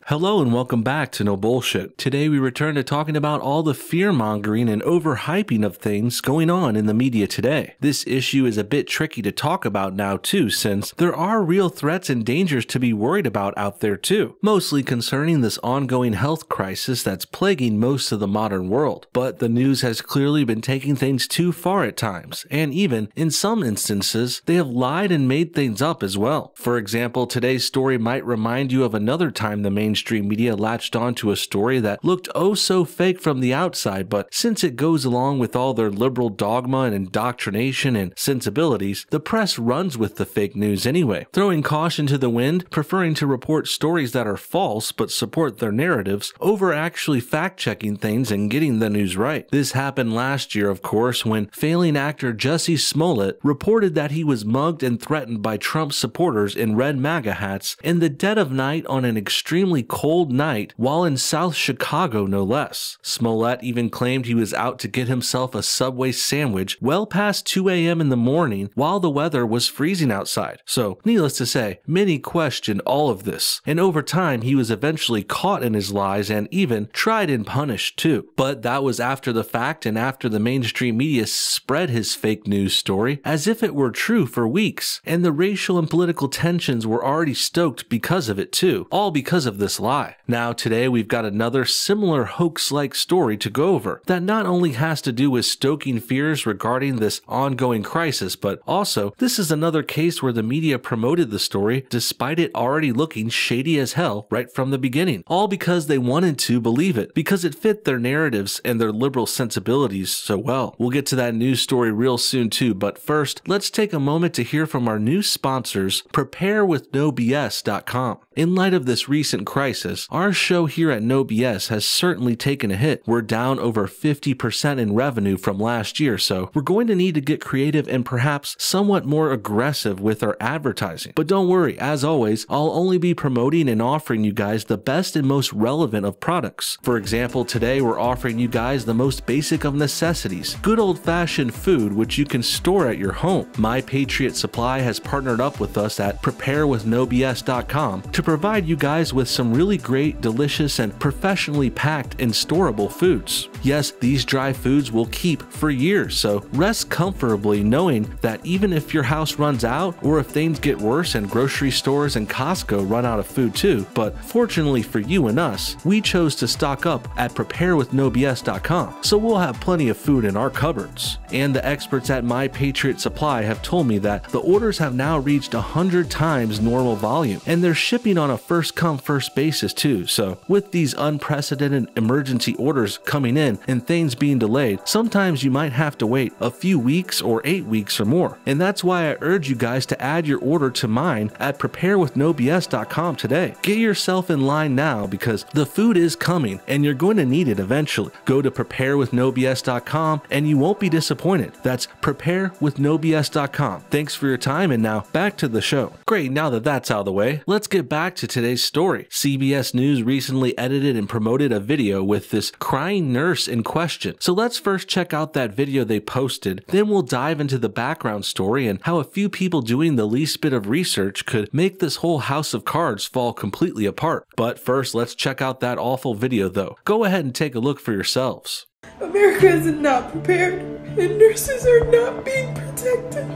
Hello and welcome back to No Bullshit. Today we return to talking about all the fear-mongering and overhyping of things going on in the media today. This issue is a bit tricky to talk about now too, since there are real threats and dangers to be worried about out there too, mostly concerning this ongoing health crisis that's plaguing most of the modern world. But the news has clearly been taking things too far at times, and even, in some instances, they have lied and made things up as well. For example, today's story might remind you of another time the mainstream media latched onto a story that looked oh so fake from the outside, but since it goes along with all their liberal dogma and indoctrination and sensibilities, the press runs with the fake news anyway, throwing caution to the wind, preferring to report stories that are false but support their narratives over actually fact-checking things and getting the news right. This happened last year, of course, when failing actor Jussie Smollett reported that he was mugged and threatened by Trump supporters in red MAGA hats in the dead of night on an extremely cold night while in South Chicago, no less. Smollett even claimed he was out to get himself a Subway sandwich well past 2 a.m. in the morning while the weather was freezing outside. So, needless to say, many questioned all of this, and over time he was eventually caught in his lies and even tried and punished too. But that was after the fact and after the mainstream media spread his fake news story as if it were true for weeks, and the racial and political tensions were already stoked because of it too, all because of this lie. Now today we've got another similar hoax-like story to go over that not only has to do with stoking fears regarding this ongoing crisis, but also this is another case where the media promoted the story despite it already looking shady as hell right from the beginning, all because they wanted to believe it, because it fit their narratives and their liberal sensibilities so well. We'll get to that news story real soon too, but first, let's take a moment to hear from our new sponsors, preparewithnobs.com. In light of this recent crisis, our show here at NoBS has certainly taken a hit. We're down over 50% in revenue from last year, so we're going to need to get creative and perhaps somewhat more aggressive with our advertising. But don't worry, as always, I'll only be promoting and offering you guys the best and most relevant of products. For example, today we're offering you guys the most basic of necessities, good old-fashioned food which you can store at your home. My Patriot Supply has partnered up with us at preparewithnobs.com to provide you guys with some really great, delicious, and professionally packed and storable foods. Yes, these dry foods will keep for years, so rest comfortably knowing that even if your house runs out, or if things get worse and grocery stores and Costco run out of food too, but fortunately for you and us, we chose to stock up at preparewithnobs.com, so we'll have plenty of food in our cupboards. And the experts at My Patriot Supply have told me that the orders have now reached 100 times normal volume, and they're shipping on a first-come, first basis too, so with these unprecedented emergency orders coming in and things being delayed, sometimes you might have to wait a few weeks or 8 weeks or more. And that's why I urge you guys to add your order to mine at preparewithnobs.com today. Get yourself in line now because the food is coming and you're going to need it eventually. Go to preparewithnobs.com and you won't be disappointed. That's preparewithnobs.com. Thanks for your time, and now back to the show. Great, now that that's out of the way, let's get back to today's story. CBS News recently edited and promoted a video with this crying nurse in question. So let's first check out that video they posted, then we'll dive into the background story and how a few people doing the least bit of research could make this whole house of cards fall completely apart. But first, let's check out that awful video though. Go ahead and take a look for yourselves. America is not prepared, and nurses are not being protected.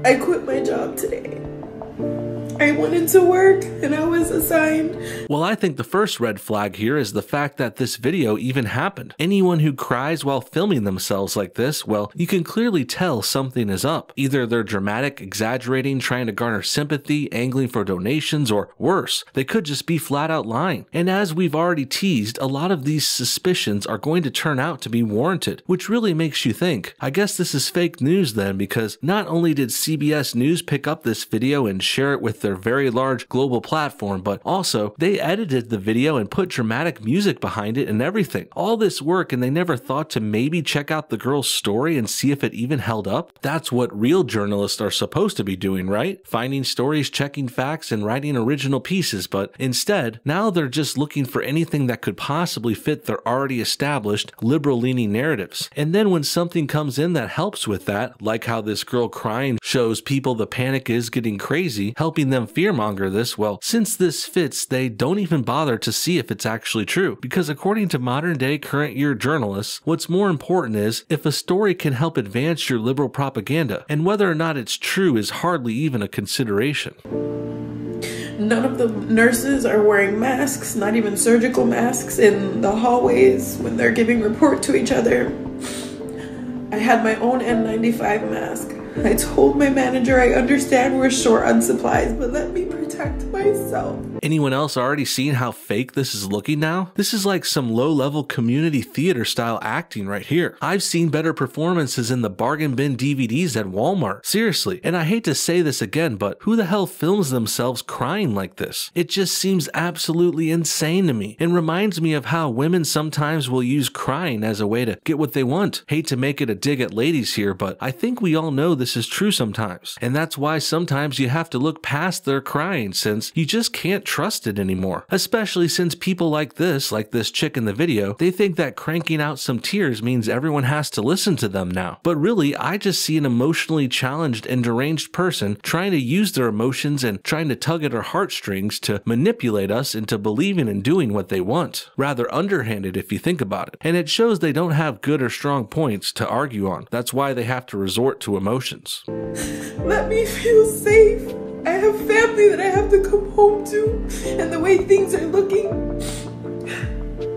I quit my job today. I went into work and I was assigned. Well, I think the first red flag here is the fact that this video even happened. Anyone who cries while filming themselves like this, well, you can clearly tell something is up. Either they're dramatic, exaggerating, trying to garner sympathy, angling for donations, or worse, they could just be flat out lying. And as we've already teased, a lot of these suspicions are going to turn out to be warranted, which really makes you think, I guess this is fake news then, because not only did CBS News pick up this video and share it with their very large global platform, but also they edited the video and put dramatic music behind it and everything. All this work, and they never thought to maybe check out the girl's story and see if it even held up? That's what real journalists are supposed to be doing, right? Finding stories, checking facts, and writing original pieces, but instead, now they're just looking for anything that could possibly fit their already established liberal-leaning narratives. And then when something comes in that helps with that, like how this girl crying shows people the panic is getting crazy, helping them fearmonger this, well, since this fits, they don't even bother to see if it's actually true. Because according to modern-day current-year journalists, what's more important is if a story can help advance your liberal propaganda, and whether or not it's true is hardly even a consideration. None of the nurses are wearing masks, not even surgical masks, in the hallways when they're giving report to each other. I had my own N95 mask. I told my manager I understand we're short on supplies, but let me protect myself. Anyone else already seen how fake this is looking now? This is like some low-level community theater style acting right here. I've seen better performances in the bargain bin DVDs at Walmart. Seriously, and I hate to say this again, but who the hell films themselves crying like this? It just seems absolutely insane to me, and reminds me of how women sometimes will use crying as a way to get what they want. Hate to make it a dig at ladies here, but I think we all know this is true sometimes, and that's why sometimes you have to look past their crying, since you just can't trust it anymore. Especially since people like this chick in the video, they think that cranking out some tears means everyone has to listen to them now. But really, I just see an emotionally challenged and deranged person trying to use their emotions and trying to tug at our heartstrings to manipulate us into believing and doing what they want. Rather underhanded if you think about it. And it shows they don't have good or strong points to argue on. That's why they have to resort to emotions. Let me feel safe. I have family that I have to come home to, and the way things are looking,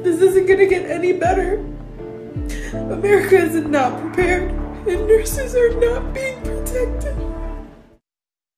this isn't gonna get any better. America is not prepared, and nurses are not being protected.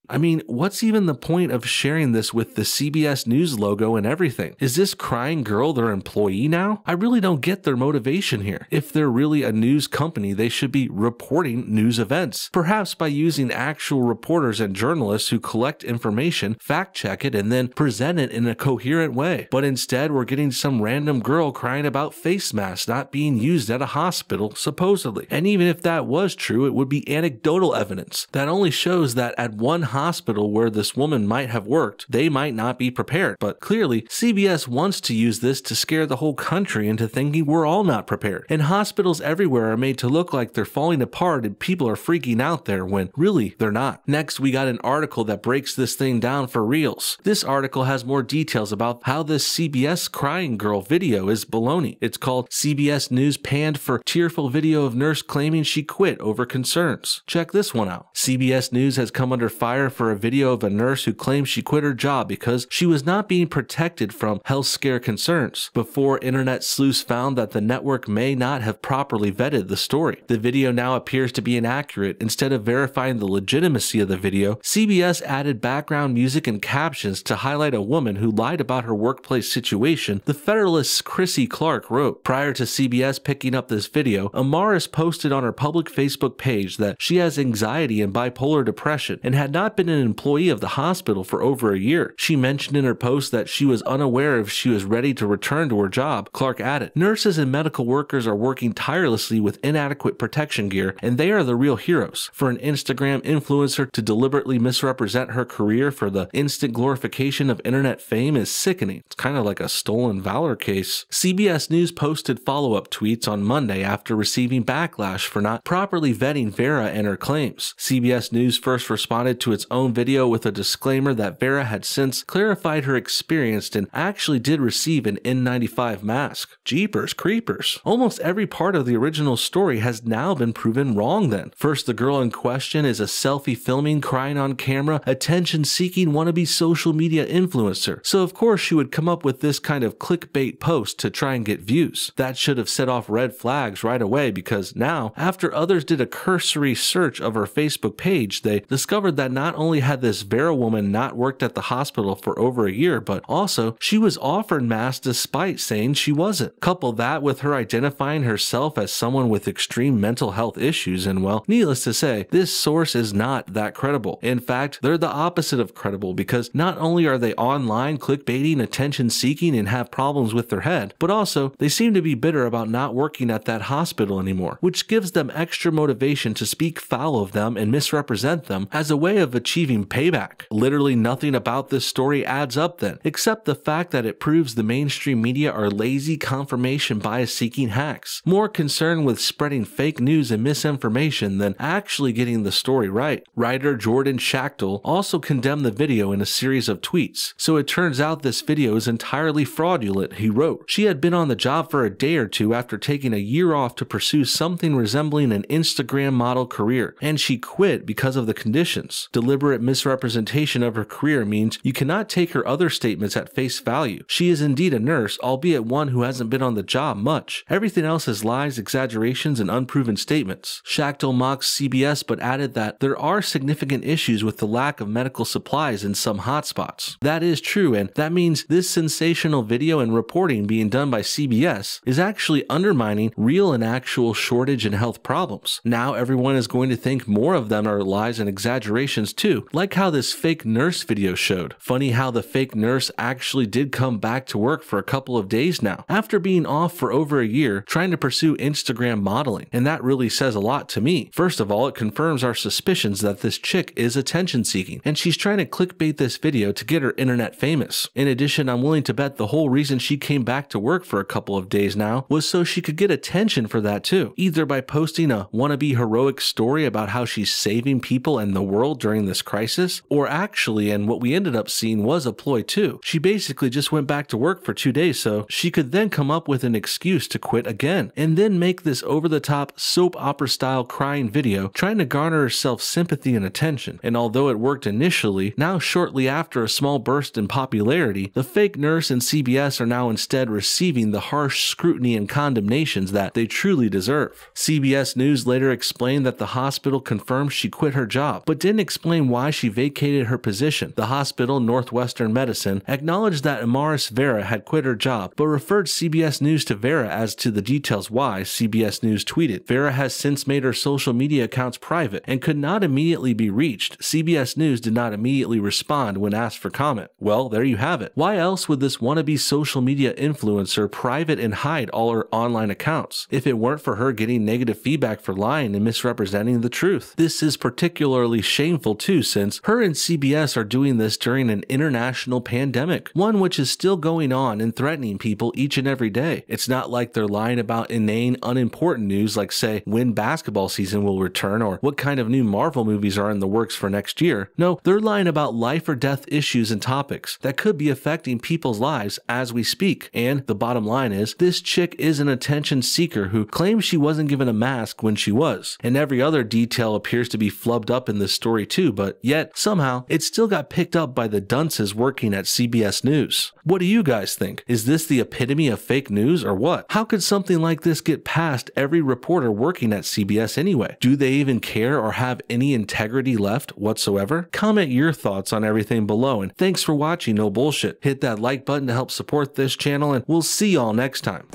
I mean, what's even the point of sharing this with the CBS News logo and everything? Is this crying girl their employee now? I really don't get their motivation here. If they're really a news company, they should be reporting news events. Perhaps by using actual reporters and journalists who collect information, fact check it, and then present it in a coherent way. But instead, we're getting some random girl crying about face masks not being used at a hospital, supposedly. And even if that was true, it would be anecdotal evidence. That only shows that at one hospital where this woman might have worked, they might not be prepared. But clearly, CBS wants to use this to scare the whole country into thinking we're all not prepared. And hospitals everywhere are made to look like they're falling apart and people are freaking out there when really they're not. Next, we got an article that breaks this thing down for reals. This article has more details about how this CBS crying girl video is baloney. It's called CBS News Panned for Tearful Video of Nurse Claiming She Quit Over Concerns. Check this one out. CBS News has come under fire for a video of a nurse who claims she quit her job because she was not being protected from health scare concerns. Before internet sleuths found that the network may not have properly vetted the story. The video now appears to be inaccurate. Instead of verifying the legitimacy of the video, CBS added background music and captions to highlight a woman who lied about her workplace situation. The Federalist's Chrissy Clark wrote, prior to CBS picking up this video, Amaris posted on her public Facebook page that she has anxiety and bipolar depression and had not been an employee of the hospital for over a year. She mentioned in her post that she was unaware if she was ready to return to her job. Clark added, nurses and medical workers are working tirelessly with inadequate protection gear, and they are the real heroes. For an Instagram influencer to deliberately misrepresent her career for the instant glorification of internet fame is sickening. It's kind of like a stolen valor case. CBS News posted follow-up tweets on Monday after receiving backlash for not properly vetting Vera and her claims. CBS News first responded to its own video with a disclaimer that Vera had since clarified her experience and actually did receive an N95 mask. Jeepers creepers. Almost every part of the original story has now been proven wrong then. First, the girl in question is a selfie filming, crying on camera, attention-seeking wannabe social media influencer. So of course she would come up with this kind of clickbait post to try and get views. That should have set off red flags right away, because now, after others did a cursory search of her Facebook page, they discovered that not not only had this Vera woman not worked at the hospital for over a year, but also she was offered masks despite saying she wasn't. Couple that with her identifying herself as someone with extreme mental health issues, and well, needless to say, this source is not that credible. In fact, they're the opposite of credible, because not only are they online clickbaiting, attention seeking, and have problems with their head, but also they seem to be bitter about not working at that hospital anymore, which gives them extra motivation to speak foul of them and misrepresent them as a way of achieving payback. Literally nothing about this story adds up then, except the fact that it proves the mainstream media are lazy confirmation bias seeking hacks, more concerned with spreading fake news and misinformation than actually getting the story right. Writer Jordan Schachtel also condemned the video in a series of tweets, so it turns out this video is entirely fraudulent. He wrote, "She had been on the job for a day or two after taking a year off to pursue something resembling an Instagram model career, and she quit because of the conditions. Deliberate misrepresentation of her career means you cannot take her other statements at face value. She is indeed a nurse, albeit one who hasn't been on the job much. Everything else is lies, exaggerations, and unproven statements." Schachtel mocks CBS but added that there are significant issues with the lack of medical supplies in some hotspots. That is true, and that means this sensational video and reporting being done by CBS is actually undermining real and actual shortage and health problems. Now everyone is going to think more of them are lies and exaggerations too, like how this fake nurse video showed. Funny how the fake nurse actually did come back to work for a couple of days now, after being off for over a year trying to pursue Instagram modeling, and that really says a lot to me. First of all, it confirms our suspicions that this chick is attention seeking, and she's trying to clickbait this video to get her internet famous. In addition, I'm willing to bet the whole reason she came back to work for a couple of days now was so she could get attention for that too, either by posting a wannabe heroic story about how she's saving people and the world during this crisis, or actually, and what we ended up seeing was a ploy too, she basically just went back to work for 2 days so she could then come up with an excuse to quit again, and then make this over-the-top soap opera style crying video trying to garner herself sympathy and attention. And although it worked initially, now shortly after a small burst in popularity, the fake nurse and CBS are now instead receiving the harsh scrutiny and condemnations that they truly deserve. CBS News later explained that the hospital confirmed she quit her job, but didn't explain why she vacated her position. The hospital, Northwestern Medicine, acknowledged that Amaris Vera had quit her job, but referred CBS News to Vera as to the details why. CBS News tweeted, "Vera has since made her social media accounts private and could not immediately be reached. CBS News did not immediately respond when asked for comment." Well, there you have it. Why else would this wannabe social media influencer private and hide all her online accounts, if it weren't for her getting negative feedback for lying and misrepresenting the truth? This is particularly shameful too, since her and CBS are doing this during an international pandemic, one which is still going on and threatening people each and every day. It's not like they're lying about inane, unimportant news like, say, when basketball season will return or what kind of new Marvel movies are in the works for next year. No, they're lying about life or death issues and topics that could be affecting people's lives as we speak. And the bottom line is, this chick is an attention seeker who claims she wasn't given a mask when she was. And every other detail appears to be flubbed up in this story too, but yet, somehow, it still got picked up by the dunces working at CBS News. What do you guys think? Is this the epitome of fake news or what? How could something like this get past every reporter working at CBS anyway? Do they even care or have any integrity left whatsoever? Comment your thoughts on everything below, and thanks for watching No Bullshit. Hit that like button to help support this channel, and we'll see y'all next time.